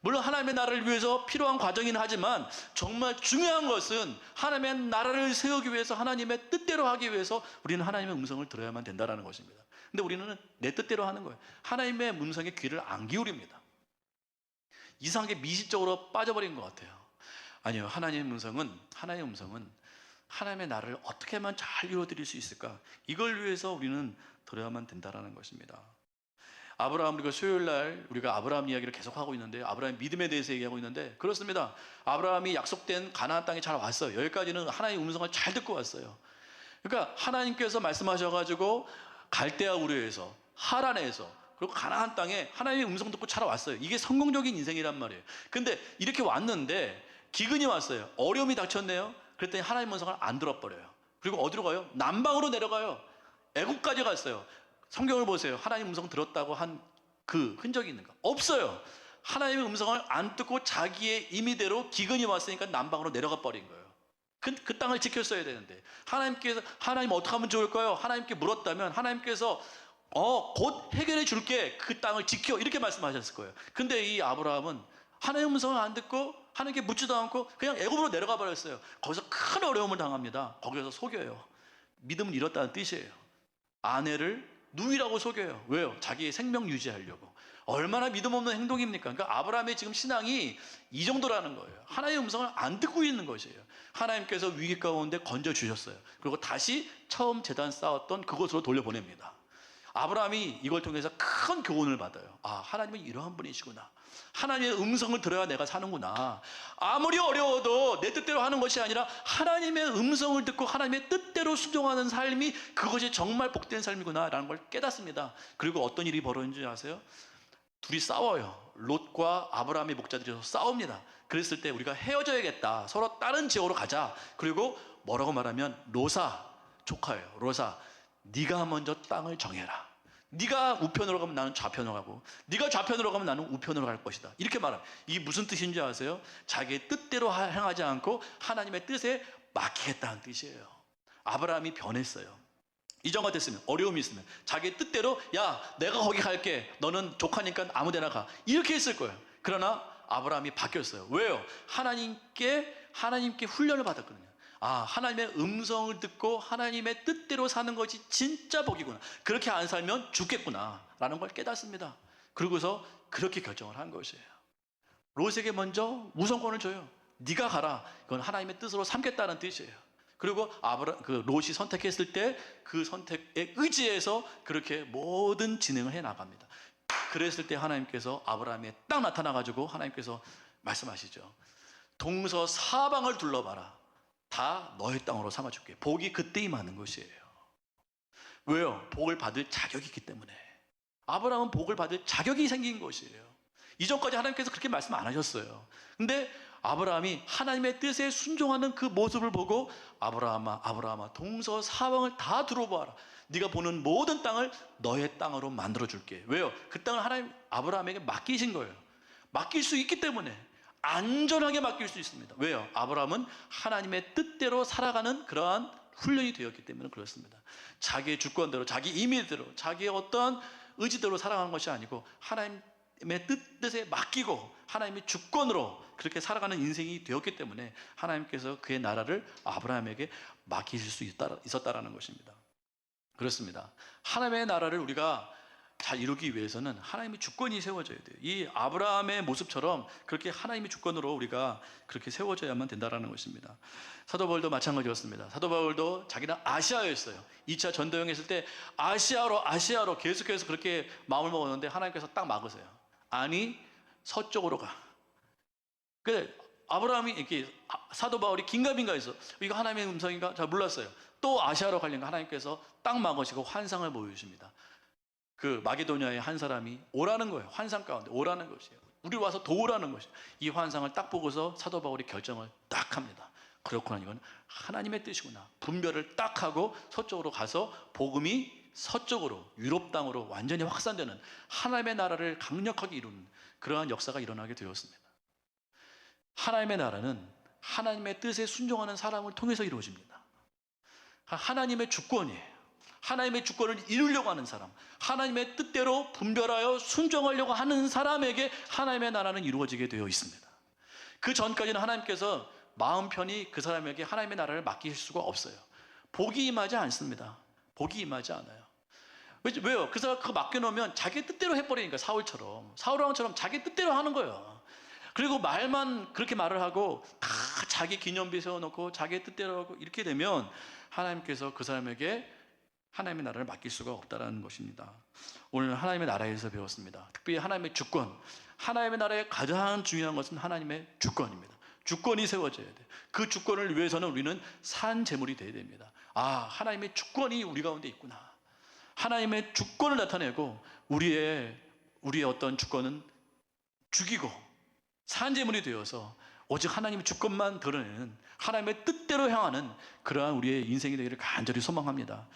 물론 하나님의 나라를 위해서 필요한 과정이긴 하지만 정말 중요한 것은 하나님의 나라를 세우기 위해서, 하나님의 뜻대로 하기 위해서 우리는 하나님의 음성을 들어야만 된다는 것입니다. 근데 우리는 내 뜻대로 하는 거예요. 하나님의 음성에 귀를 안 기울입니다. 이상하게 미시적으로 빠져버린 것 같아요. 아니요, 하나님의 음성은 하나님의 나라를 어떻게 하면 잘 이루어드릴 수 있을까? 이걸 위해서 우리는 들어야만 된다는 것입니다. 아브라함, 우리가 수요일 날 우리가 아브라함 이야기를 계속하고 있는데, 아브라함 믿음에 대해서 얘기하고 있는데, 그렇습니다. 아브라함이 약속된 가나안 땅에 잘 왔어요. 여기까지는 하나님의 음성을 잘 듣고 왔어요. 그러니까 하나님께서 말씀하셔가지고 갈대아 우르에서, 하란에서, 그리고 가나안 땅에 하나님의 음성 듣고 잘 왔어요. 이게 성공적인 인생이란 말이에요. 근데 이렇게 왔는데 기근이 왔어요. 어려움이 닥쳤네요. 그랬더니 하나님의 음성을 안 들어버려요. 그리고 어디로 가요? 남방으로 내려가요. 애국까지 갔어요. 성경을 보세요. 하나님 음성 들었다고 한 그 흔적이 있는가? 없어요. 하나님의 음성을 안 듣고 자기의 임의대로 기근이 왔으니까 남방으로 내려가 버린 거예요. 그 땅을 지켰어야 되는데, 하나님 어떻게 하면 좋을까요? 하나님께 물었다면 하나님께서 곧 해결해 줄게, 그 땅을 지켜, 이렇게 말씀하셨을 거예요. 근데 이 아브라함은 하나님의 음성을 안 듣고 하나님께 묻지도 않고 그냥 애굽으로 내려가 버렸어요. 거기서 큰 어려움을 당합니다. 거기서 속여요. 믿음을 잃었다는 뜻이에요. 아내를 누이라고 속여요. 왜요? 자기의 생명 유지하려고. 얼마나 믿음 없는 행동입니까? 그러니까 아브라함의 지금 신앙이 이 정도라는 거예요. 하나님의 음성을 안 듣고 있는 것이에요. 하나님께서 위기 가운데 건져주셨어요. 그리고 다시 처음 제단 쌓았던 그곳으로 돌려보냅니다. 아브라함이 이걸 통해서 큰 교훈을 받아요. 아, 하나님은 이러한 분이시구나. 하나님의 음성을 들어야 내가 사는구나. 아무리 어려워도 내 뜻대로 하는 것이 아니라 하나님의 음성을 듣고 하나님의 뜻대로 순종하는 삶이, 그것이 정말 복된 삶이구나 라는 걸 깨닫습니다. 그리고 어떤 일이 벌어진지 아세요? 둘이 싸워요. 롯과 아브라함의 목자들이 싸웁니다. 그랬을 때 우리가 헤어져야겠다, 서로 다른 지역으로 가자. 그리고 뭐라고 말하면, 로사, 조카예요. 로사, 네가 먼저 땅을 정해라. 네가 우편으로 가면 나는 좌편으로 가고, 네가 좌편으로 가면 나는 우편으로 갈 것이다. 이렇게 말합니다. 이게 무슨 뜻인지 아세요? 자기의 뜻대로 행하지 않고 하나님의 뜻에 맡기겠다는 뜻이에요. 아브라함이 변했어요. 이전 같았으면, 어려움이 있으면 자기의 뜻대로, 야, 내가 거기 갈게, 너는 조카니까 아무 데나 가, 이렇게 했을 거예요. 그러나 아브라함이 바뀌었어요. 왜요? 하나님께 훈련을 받았거든요. 아, 하나님의 음성을 듣고 하나님의 뜻대로 사는 것이 진짜 복이구나. 그렇게 안 살면 죽겠구나 라는 걸 깨닫습니다. 그러고서 그렇게 결정을 한 것이에요. 롯에게 먼저 우선권을 줘요. 네가 가라. 이건 하나님의 뜻으로 삼겠다는 뜻이에요. 그리고 롯이 선택했을 때 그 선택에 의지해서 그렇게 모든 진행을 해 나갑니다. 그랬을 때 하나님께서 아브라함에 딱 나타나가지고 하나님께서 말씀하시죠. 동서 사방을 둘러봐라. 다 너의 땅으로 삼아줄게. 복이 그때 임하는 것이에요. 왜요? 복을 받을 자격이 있기 때문에. 아브라함은 복을 받을 자격이 생긴 것이에요. 이전까지 하나님께서 그렇게 말씀 안 하셨어요. 근데 아브라함이 하나님의 뜻에 순종하는 그 모습을 보고, 아브라함아, 동서 사방을 다 둘러봐라. 네가 보는 모든 땅을 너의 땅으로 만들어줄게. 왜요? 그 땅을 하나님 아브라함에게 맡기신 거예요. 맡길 수 있기 때문에 안전하게 맡길 수 있습니다. 왜요? 아브라함은 하나님의 뜻대로 살아가는 그러한 훈련이 되었기 때문에 그렇습니다. 자기의 주권대로, 자기 임의대로, 자기의 어떠한 의지대로 살아가는 것이 아니고 하나님의 뜻에 맡기고 하나님의 주권으로 그렇게 살아가는 인생이 되었기 때문에 하나님께서 그의 나라를 아브라함에게 맡기실 수 있었다라는 것입니다. 그렇습니다. 하나님의 나라를 우리가 잘 이루기 위해서는 하나님의 주권이 세워져야 돼요. 이 아브라함의 모습처럼 그렇게 하나님의 주권으로 우리가 그렇게 세워져야만 된다는 것입니다. 사도 바울도 마찬가지였습니다. 사도 바울도 자기는 아시아였어요. 2차 전도여행 했을 때 아시아로 계속해서 그렇게 마음을 먹었는데 하나님께서 딱 막으세요. 아니, 서쪽으로 가. 그래, 아브라함이 이렇게 사도 바울이 긴가민가해서 이거 하나님의 음성인가? 잘 몰랐어요. 또 아시아로 가려니까 하나님께서 딱 막으시고 환상을 보여주십니다. 그 마게도냐의 한 사람이 오라는 거예요. 환상 가운데 오라는 것이에요. 우리 와서 도우라는 것이에요. 이 환상을 딱 보고서 사도 바울이 결정을 딱 합니다. 그렇구나, 이건 하나님의 뜻이구나. 분별을 딱 하고 서쪽으로 가서 복음이 서쪽으로 유럽 땅으로 완전히 확산되는 하나님의 나라를 강력하게 이루는 그러한 역사가 일어나게 되었습니다. 하나님의 나라는 하나님의 뜻에 순종하는 사람을 통해서 이루어집니다. 하나님의 주권이에요. 하나님의 주권을 이루려고 하는 사람, 하나님의 뜻대로 분별하여 순종하려고 하는 사람에게 하나님의 나라는 이루어지게 되어 있습니다. 그 전까지는 하나님께서 마음 편히 그 사람에게 하나님의 나라를 맡기실 수가 없어요. 복이 임하지 않습니다. 복이 임하지 않아요. 왜요? 그 사람 그거 맡겨놓으면 자기 뜻대로 해버리니까. 사울왕처럼 자기 뜻대로 하는 거예요. 그리고 말만 그렇게 말을 하고 다 자기 기념비 세워놓고 자기 뜻대로 하고 이렇게 되면 하나님께서 그 사람에게 하나님의 나라를 맡길 수가 없다는 것입니다. 오늘 하나님의 나라에서 배웠습니다. 특별히 하나님의 주권, 하나님의 나라의 가장 중요한 것은 하나님의 주권입니다. 주권이 세워져야 돼요. 그 주권을 위해서는 우리는 산 제물이 돼야 됩니다. 아, 하나님의 주권이 우리 가운데 있구나. 하나님의 주권을 나타내고 우리의 어떤 주권은 죽이고 산 제물이 되어서 오직 하나님의 주권만 드러내는 하나님의 뜻대로 향하는 그러한 우리의 인생이 되기를 간절히 소망합니다.